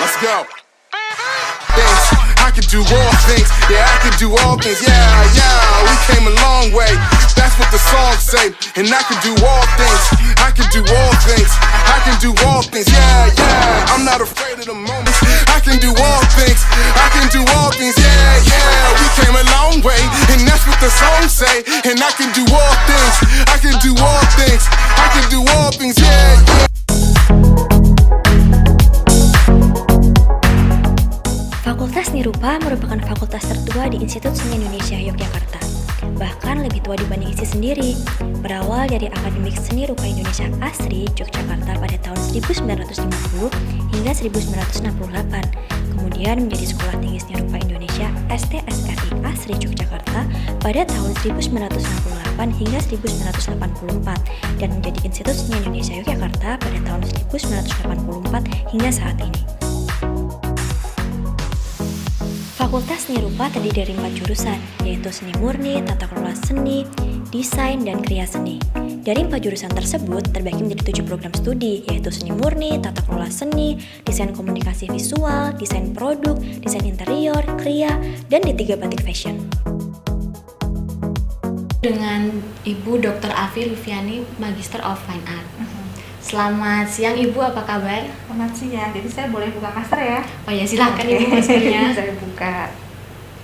Let's go. Things, I can do all things, yeah, I can do all things, yeah, we came a long way, that's what the song say, and I can do all things, I can do all things, I can do all things, yeah, I'm not afraid of the moments, I can do all things, I can do all things, yeah, we came a long way, and that's what the song say, and I can do all things, I can do all things, I can do all things, yeah. Fakultas Seni Rupa merupakan fakultas tertua di Institut Seni Indonesia Yogyakarta. Bahkan lebih tua dibanding ISI sendiri. Berawal dari Akademik Seni Rupa Indonesia ASRI Yogyakarta pada tahun 1950 hingga 1968. Kemudian menjadi Sekolah Tinggi Seni Rupa Indonesia STSRI ASRI Yogyakarta pada tahun 1968 hingga 1984 dan menjadi Institut Seni Indonesia Yogyakarta pada tahun 1984 hingga saat ini. Fakultas Seni Rupa terdiri dari 4 jurusan, yaitu Seni Murni, Tata Kelola Seni, Desain, dan Kriya Seni. Dari 4 jurusan tersebut terbagi menjadi 7 program studi, yaitu Seni Murni, Tata Kelola Seni, Desain Komunikasi Visual, Desain Produk, Desain Interior, Kriya, dan D3 Batik Fashion. Dengan Ibu Dr. Afi Lufiani, Magister of Fine Art. Selamat siang Ibu, apa kabar? Selamat siang, jadi saya boleh buka masker ya? Oh ya, silahkan Ibu maskernya. Saya buka.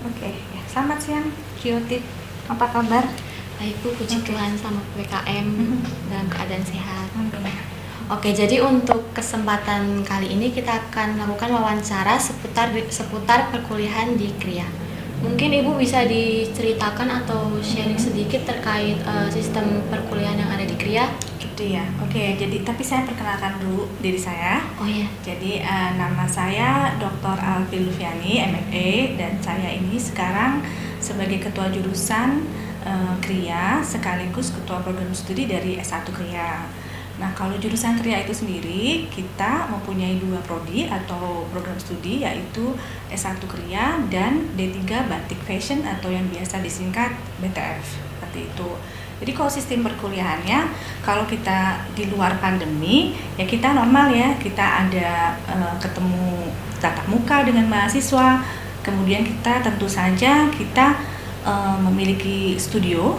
Oke, ya. Selamat siang Kyotit, apa kabar? Baik Bu, puji Tuhan sama PPKM dalam keadaan sehat. Oke, jadi untuk kesempatan kali ini kita akan melakukan wawancara seputar perkuliahan di Kriya. Mungkin Ibu bisa diceritakan atau sharing sedikit terkait sistem perkuliahan yang ada di Kriya? Gitu ya. Oke, jadi tapi saya perkenalkan dulu diri saya. Oh ya. Jadi nama saya Dr. Alfi Lufiani, MFA, dan saya ini sekarang sebagai ketua jurusan Kriya sekaligus ketua program studi dari S1 Kriya. Nah, kalau jurusan Kriya itu sendiri kita mempunyai 2 prodi atau program studi, yaitu S1 Kriya dan D3 Batik Fashion atau yang biasa disingkat BTF, seperti itu. Jadi kalau sistem perkuliahannya, kalau kita di luar pandemi, ya kita normal ya, kita ada ketemu tatap muka dengan mahasiswa, kemudian kita tentu saja kita memiliki studio,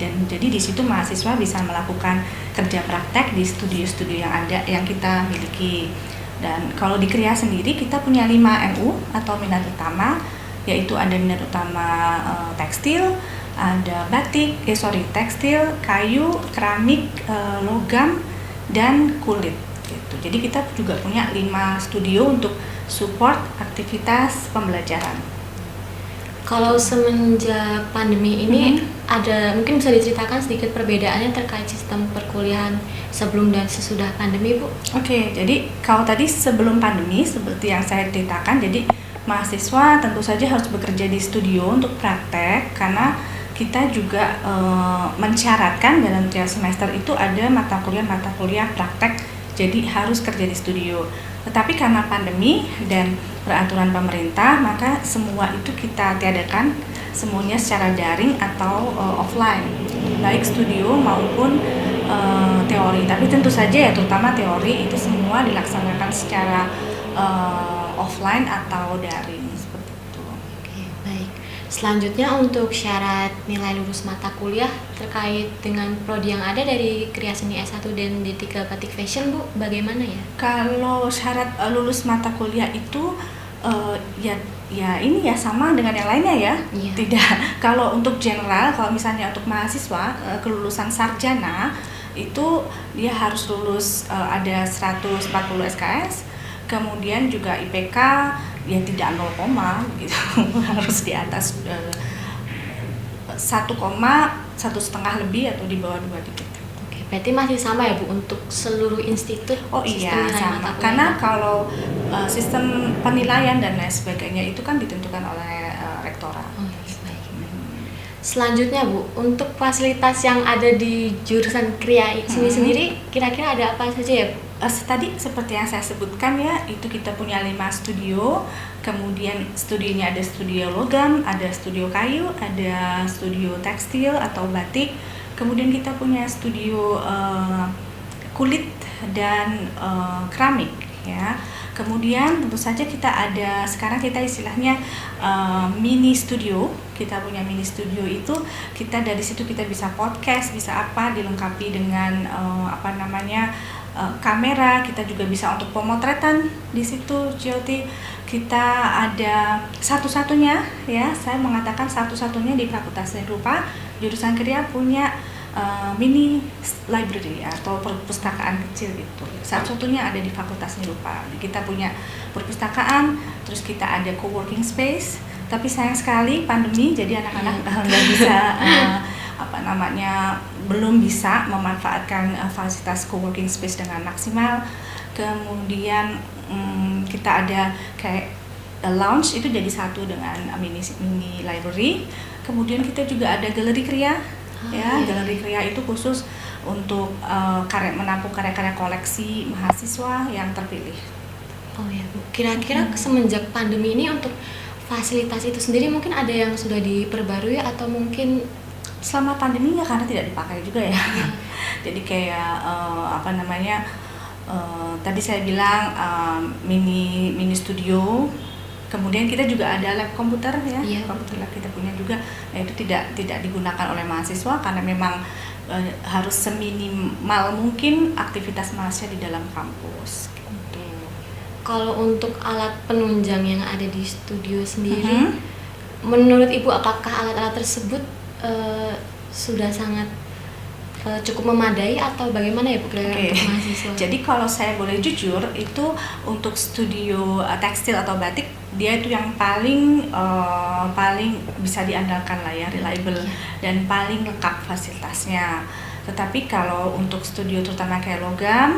dan jadi di situ mahasiswa bisa melakukan kerja praktek di studio-studio yang ada yang kita miliki. Dan kalau di Kriya sendiri kita punya 5 MU atau minat utama, yaitu ada minat utama tekstil, ada batik, tekstil, kayu, keramik, logam, dan kulit gitu. Jadi kita juga punya 5 studio untuk support aktivitas pembelajaran. Kalau semenjak pandemi ini ada mungkin bisa diceritakan sedikit perbedaannya terkait sistem perkuliahan sebelum dan sesudah pandemi, Bu? Oke, jadi kalau tadi sebelum pandemi seperti yang saya ceritakan, jadi mahasiswa tentu saja harus bekerja di studio untuk praktek karena kita juga mensyaratkan dalam tiap semester itu ada mata kuliah praktek, jadi harus kerja di studio. Tetapi karena pandemi dan peraturan pemerintah, maka semua itu kita tiadakan, semuanya secara daring atau offline, baik studio maupun teori. Tapi tentu saja ya, terutama teori itu semua dilaksanakan secara offline atau daring. Selanjutnya untuk syarat nilai lulus mata kuliah terkait dengan prodi yang ada dari Kriya Seni S1 dan D3 Batik Fashion, Bu, bagaimana ya? Kalau syarat lulus mata kuliah itu ya ini ya sama dengan yang lainnya ya. Iya. Tidak. Kalau untuk general, kalau misalnya untuk mahasiswa kelulusan sarjana itu dia harus lulus ada 140 SKS, kemudian juga IPK ya tidak 0, gitu. Harus di atas 1,1,5 lebih atau di bawah 2 dikit. Oke, berarti masih sama ya Bu untuk seluruh institut? Oh iya, sama. Karena kalau sistem penilaian dan lain sebagainya itu kan ditentukan oleh rektorat. Oh, baik. Selanjutnya Bu, untuk fasilitas yang ada di jurusan Kriya sendiri kira-kira ada apa saja ya Bu? Tadi seperti yang saya sebutkan ya, itu kita punya 5 studio, kemudian studionya ada studio logam, ada studio kayu, ada studio tekstil atau batik, kemudian kita punya studio kulit dan keramik ya. Kemudian tentu saja sekarang kita istilahnya mini studio. Kita punya mini studio itu, kita dari situ kita bisa podcast, bisa apa, dilengkapi dengan kamera. Kita juga bisa untuk pemotretan di situ, Jyoti. Kita ada satu-satunya, ya, saya mengatakan satu-satunya di Fakultas Seni Rupa jurusan Kriya punya mini library atau perpustakaan kecil itu. Satu-satunya ada di Fakultas Seni Rupa. Kita punya perpustakaan, terus kita ada co-working space. Tapi sayang sekali pandemi, jadi anak-anak nggak bisa belum bisa memanfaatkan fasilitas co-working space dengan maksimal. Kemudian kita ada kayak lounge, itu jadi satu dengan mini library. Kemudian kita juga ada galeri kriya. Galeri kriya itu khusus untuk menampung karya-karya koleksi mahasiswa yang terpilih. Oh ya, Bu. Kira-kira semenjak pandemi ini untuk fasilitas itu sendiri mungkin ada yang sudah diperbarui atau mungkin selama pandemi ya karena tidak dipakai juga ya. Jadi kayak tadi saya bilang mini studio. Kemudian kita juga ada lab komputer ya, komputer lab kita punya juga. Nah, itu tidak digunakan oleh mahasiswa karena memang harus seminimal mungkin aktivitas mahasiswa di dalam kampus. Gitu. Kalau untuk alat penunjang yang ada di studio sendiri, menurut Ibu apakah alat-alat tersebut sudah sangat cukup memadai atau bagaimana ya Bu untuk mahasiswa? Jadi kalau saya boleh jujur, itu untuk studio tekstil atau batik, dia itu yang paling bisa diandalkan lah ya, reliable dan paling lengkap fasilitasnya. Tetapi kalau untuk studio terutama kayak logam,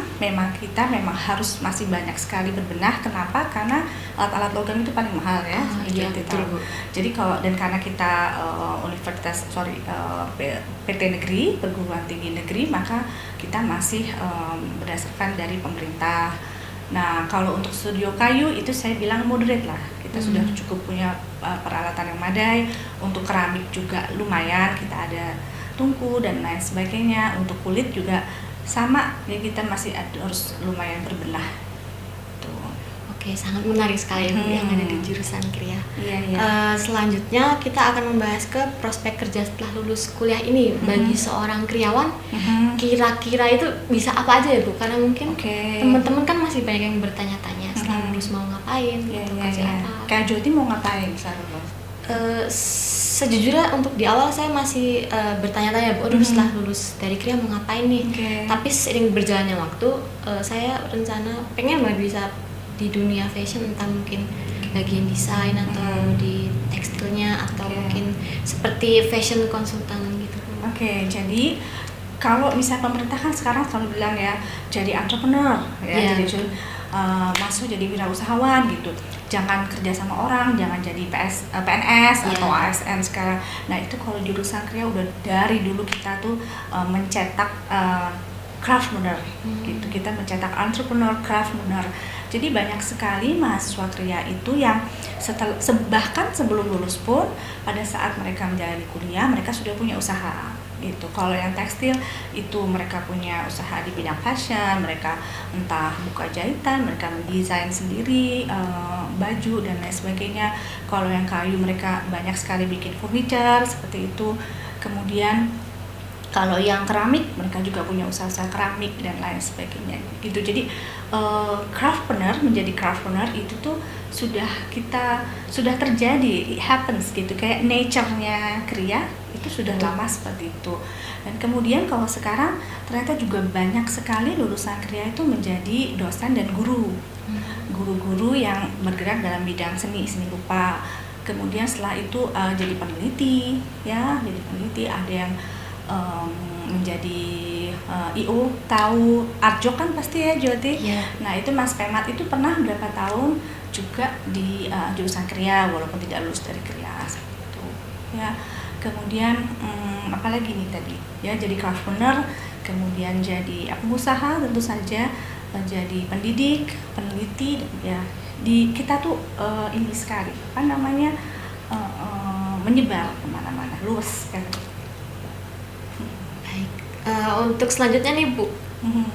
kita memang harus masih banyak sekali berbenah. Kenapa? Karena alat-alat logam itu paling mahal ya. Jadi karena kita PT negeri, perguruan tinggi negeri, maka kita masih berdasarkan dari pemerintah. Nah, kalau untuk studio kayu itu saya bilang moderate lah. Kita sudah cukup punya peralatan yang memadai. Untuk keramik juga lumayan, kita ada tungku dan lain sebagainya. Untuk kulit juga sama, ya kita masih harus lumayan berbenah. Oke, sangat menarik sekali yang ada di jurusan Kriya. Iya. Selanjutnya kita akan membahas ke prospek kerja setelah lulus kuliah ini bagi seorang kriyawan. Kira-kira itu bisa apa aja ya Bu? Karena mungkin teman-teman kan masih banyak yang bertanya-tanya setelah lulus mau ngapain, kerja apa. Kayak Jyoti mau ngapain setelah lulus? Sejujurnya untuk di awal saya masih bertanya-tanya, setelah lulus dari Kriya mau ngapain nih? Tapi seiring berjalannya waktu, saya rencana pengen banget bisa di dunia fashion, entah mungkin bagian desain atau di tekstilnya atau mungkin seperti fashion konsultan gitu. Jadi kalau misalnya pemerintah kan sekarang selalu bilang ya, jadi entrepreneur ya, jadi masuk jadi wirausahawan gitu. Jangan kerja sama orang, jangan jadi PNS atau ASN sekarang. Nah, itu kalau jurusan Kriya udah dari dulu kita tuh mencetak craftsmanship gitu. Kita mencetak entrepreneur, craftsmanship. Jadi banyak sekali mahasiswa Kriya itu yang bahkan sebelum lulus pun pada saat mereka menjalani kuliah mereka sudah punya usaha gitu. Kalau yang tekstil itu mereka punya usaha di bidang fashion, mereka entah buka jahitan, mereka mendesain sendiri baju dan lain sebagainya. Kalau yang kayu mereka banyak sekali bikin furniture seperti itu. Kemudian kalau yang keramik mereka juga punya usaha keramik dan lain sebagainya gitu. Jadi menjadi craftsmanship itu tuh sudah terjadi, it happens gitu, kayak nature-nya Kriya itu sudah lama seperti itu. Dan kemudian kalau sekarang ternyata juga banyak sekali lulusan Kriya itu menjadi dosen dan guru-guru yang bergerak dalam bidang seni rupa. Kemudian setelah itu jadi peneliti, ada yang menjadi IO, tahu Arjo kan pasti ya Jyoti. Nah itu Mas Pemat itu pernah berapa tahun juga di jurusan Kriya walaupun tidak lulus dari Kriya gitu ya. Kemudian apalagi nih tadi ya, jadi craftsmanship, kemudian jadi pengusaha tentu saja, jadi pendidik, peneliti ya. Kita tuh ini sekali menyebar kemana-mana, luas kan. Untuk selanjutnya nih Bu,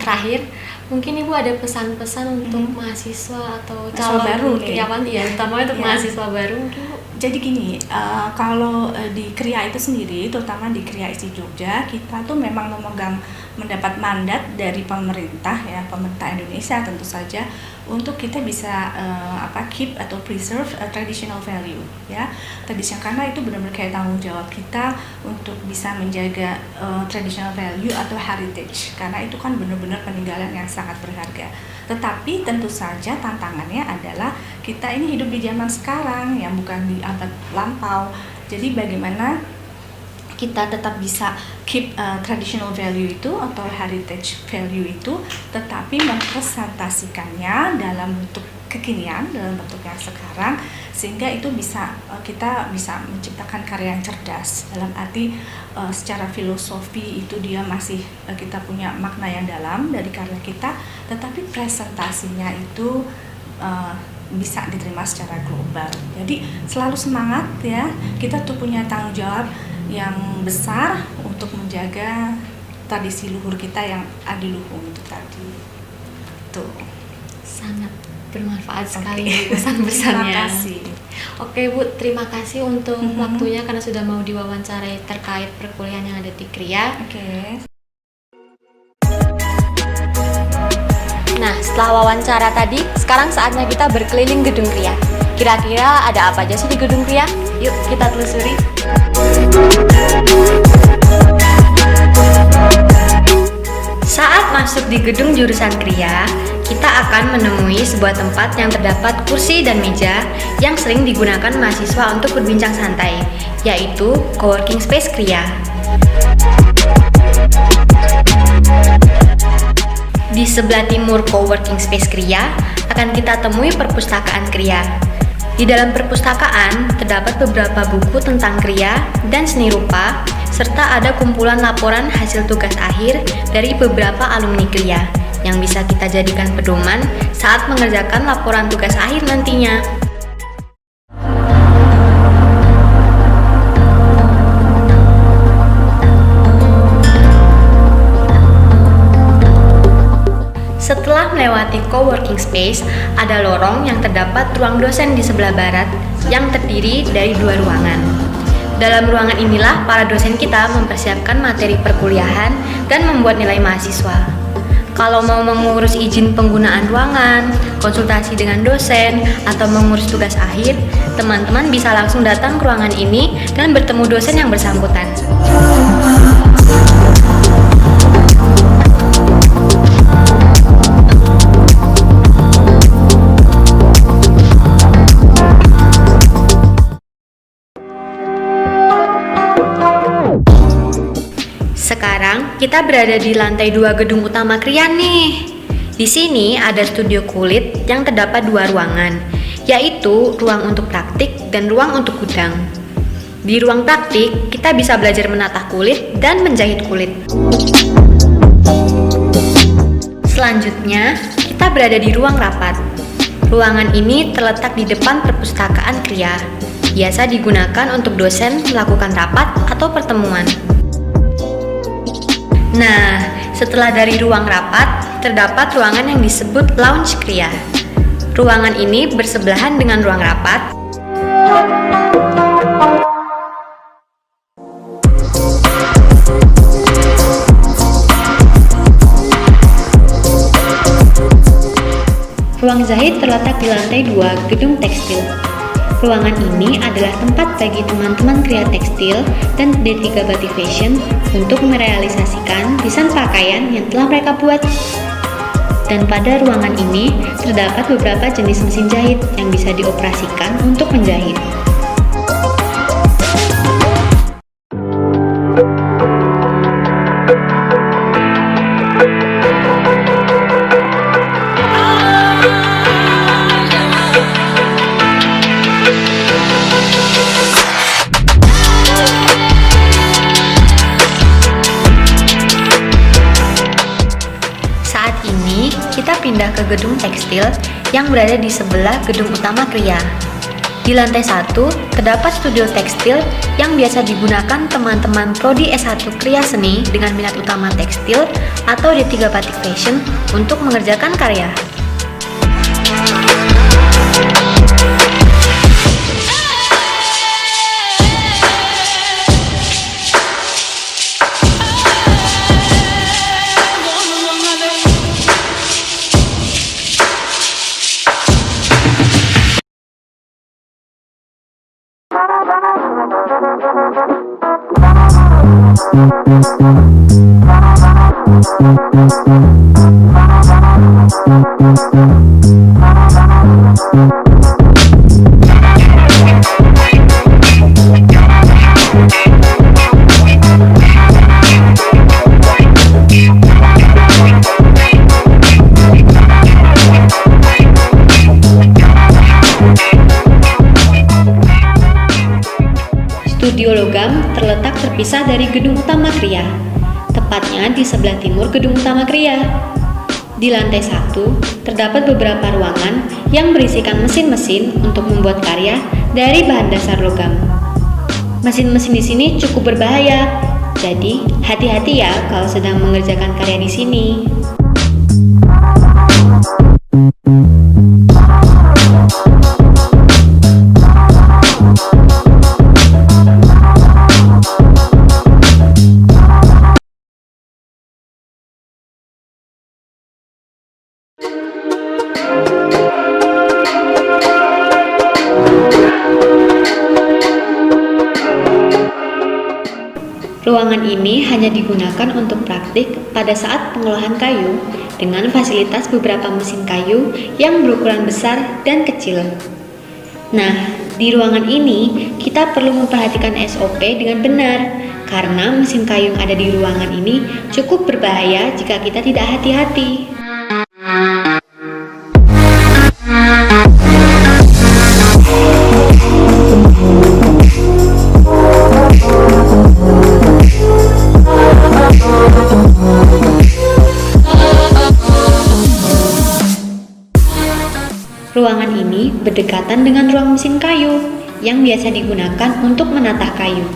Terakhir, mungkin Ibu ada pesan-pesan untuk mahasiswa atau Mahasiswa calon baru nih. karyawan, ya, terutama untuk Ya. mahasiswa baru mungkin Bu. Jadi gini, kalau di KRIA itu sendiri, terutama di KRIA ISI Jogja, kita tuh memang mendapat mandat dari pemerintah ya, pemerintah Indonesia tentu saja, untuk kita bisa keep atau preserve traditional value ya. Karena itu benar-benar kayak tanggung jawab kita untuk bisa menjaga traditional value atau heritage, karena itu kan benar-benar peninggalan yang sangat berharga. Tetapi tentu saja tantangannya adalah kita ini hidup di zaman sekarang ya, bukan di abad lampau. Jadi bagaimana kita tetap bisa keep traditional value itu atau heritage value itu, tetapi mempresentasikannya dalam bentuk kekinian, dalam bentuk yang sekarang, sehingga itu kita bisa menciptakan karya yang cerdas, dalam arti secara filosofi itu dia masih kita punya makna yang dalam dari karya kita, tetapi presentasinya itu bisa diterima secara global. Jadi selalu semangat ya, kita tuh punya tanggung jawab yang besar untuk menjaga tradisi luhur kita yang adiluhung itu tadi. Tuh. Sangat bermanfaat sekali Oke. pesan-pesannya. Terima kasih. Oke Bu, terima kasih untuk waktunya karena sudah mau diwawancarai terkait perkuliahan yang ada di KRIA. Oke. Nah, setelah wawancara tadi, sekarang saatnya kita berkeliling gedung KRIA. Kira-kira ada apa aja sih di gedung KRIA? Yuk kita telusuri. Saat masuk di gedung jurusan KRIA, kita akan menemui sebuah tempat yang terdapat kursi dan meja yang sering digunakan mahasiswa untuk berbincang santai, yaitu coworking space KRIA. Di sebelah timur coworking space KRIA akan kita temui perpustakaan KRIA. Di dalam perpustakaan terdapat beberapa buku tentang KRIA dan seni rupa, serta ada kumpulan laporan hasil tugas akhir dari beberapa alumni KRIA yang bisa kita jadikan pedoman saat mengerjakan laporan tugas akhir nantinya. Setelah melewati coworking space, ada lorong yang terdapat ruang dosen di sebelah barat yang terdiri dari 2 ruangan. Dalam ruangan inilah para dosen kita mempersiapkan materi perkuliahan dan membuat nilai mahasiswa. Kalau mau mengurus izin penggunaan ruangan, konsultasi dengan dosen, atau mengurus tugas akhir, teman-teman bisa langsung datang ke ruangan ini dan bertemu dosen yang bersangkutan. Sekarang kita berada di lantai 2 gedung utama KRIA nih. Di sini ada studio kulit yang terdapat 2 ruangan, yaitu ruang untuk praktik dan ruang untuk gudang. Di ruang praktik, kita bisa belajar menatah kulit dan menjahit kulit. Selanjutnya, kita berada di ruang rapat. Ruangan ini terletak di depan perpustakaan KRIA. Biasa digunakan untuk dosen melakukan rapat atau pertemuan. Nah, setelah dari ruang rapat, terdapat ruangan yang disebut lounge KRIA. Ruangan ini bersebelahan dengan ruang rapat. Ruang jahit terletak di lantai 2 gedung tekstil. Ruangan ini adalah tempat bagi teman-teman KRIA Tekstil dan D3 Batik Fashion untuk merealisasikan desain pakaian yang telah mereka buat. Dan pada ruangan ini terdapat beberapa jenis mesin jahit yang bisa dioperasikan untuk menjahit. Kita pindah ke gedung tekstil yang berada di sebelah gedung utama KRIA. Di Di lantai 1, terdapat studio tekstil yang biasa digunakan teman-teman prodi S1 Kriya Seni dengan minat utama tekstil atau D3 Batik Fashion untuk mengerjakan karya. Studio logam terletak terpisah dari gedung utama Kriya, tepatnya di sebelah timur gedung utama Kriya. Di lantai 1, terdapat beberapa ruangan yang berisikan mesin-mesin untuk membuat karya dari bahan dasar logam. Mesin-mesin di sini cukup berbahaya, jadi hati-hati ya kalau sedang mengerjakan karya di sini. Ruangan ini hanya digunakan untuk praktik pada saat pengolahan kayu dengan fasilitas beberapa mesin kayu yang berukuran besar dan kecil. Nah, di ruangan ini kita perlu memperhatikan SOP dengan benar karena mesin kayu yang ada di ruangan ini cukup berbahaya jika kita tidak hati-hati. Ruangan ini berdekatan dengan ruang mesin kayu yang biasa digunakan untuk menatah kayu.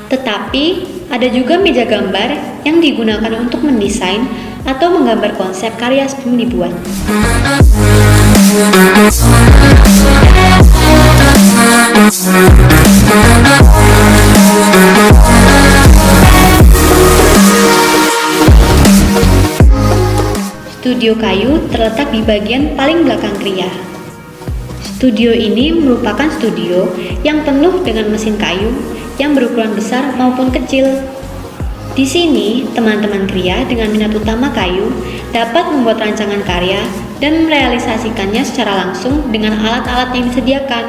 Tetapi ada juga meja gambar yang digunakan untuk mendesain atau menggambar konsep karya sebelum dibuat. Studio kayu terletak di bagian paling belakang Kriya. Studio ini merupakan studio yang penuh dengan mesin kayu yang berukuran besar maupun kecil. Di sini, teman-teman Kriya dengan minat utama kayu dapat membuat rancangan karya dan merealisasikannya secara langsung dengan alat-alat yang disediakan.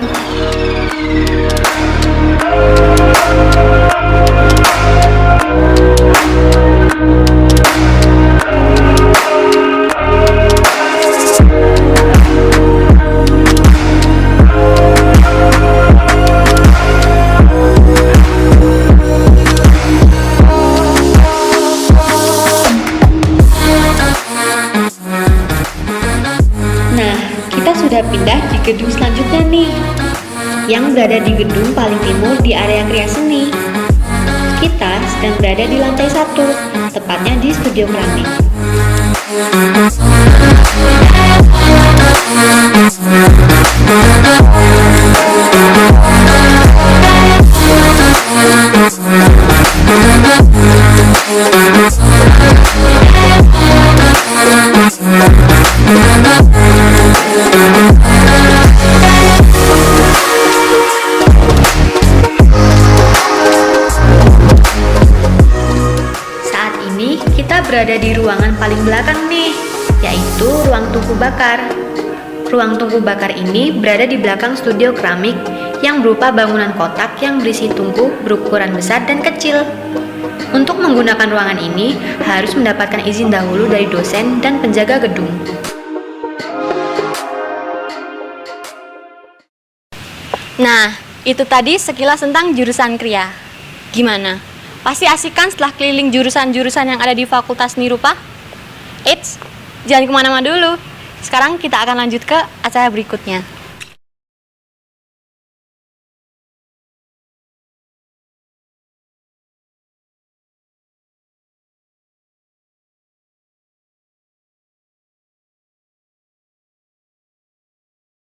Sudah pindah di gedung selanjutnya nih, yang berada di gedung paling timur di area Kriya Seni. Kita sedang berada di lantai 1, tepatnya di studio keramik. Berada di ruangan paling belakang nih, yaitu ruang tungku bakar. Ruang tungku bakar ini berada di belakang studio keramik yang berupa bangunan kotak yang berisi tungku berukuran besar dan kecil. Untuk menggunakan ruangan ini harus mendapatkan izin dahulu dari dosen dan penjaga gedung. Nah, itu tadi sekilas tentang jurusan Kriya. Gimana? Pasti asik kan setelah keliling jurusan-jurusan yang ada di Fakultas Seni Rupa? Eits, jangan kemana-mana dulu. Sekarang kita akan lanjut ke acara berikutnya.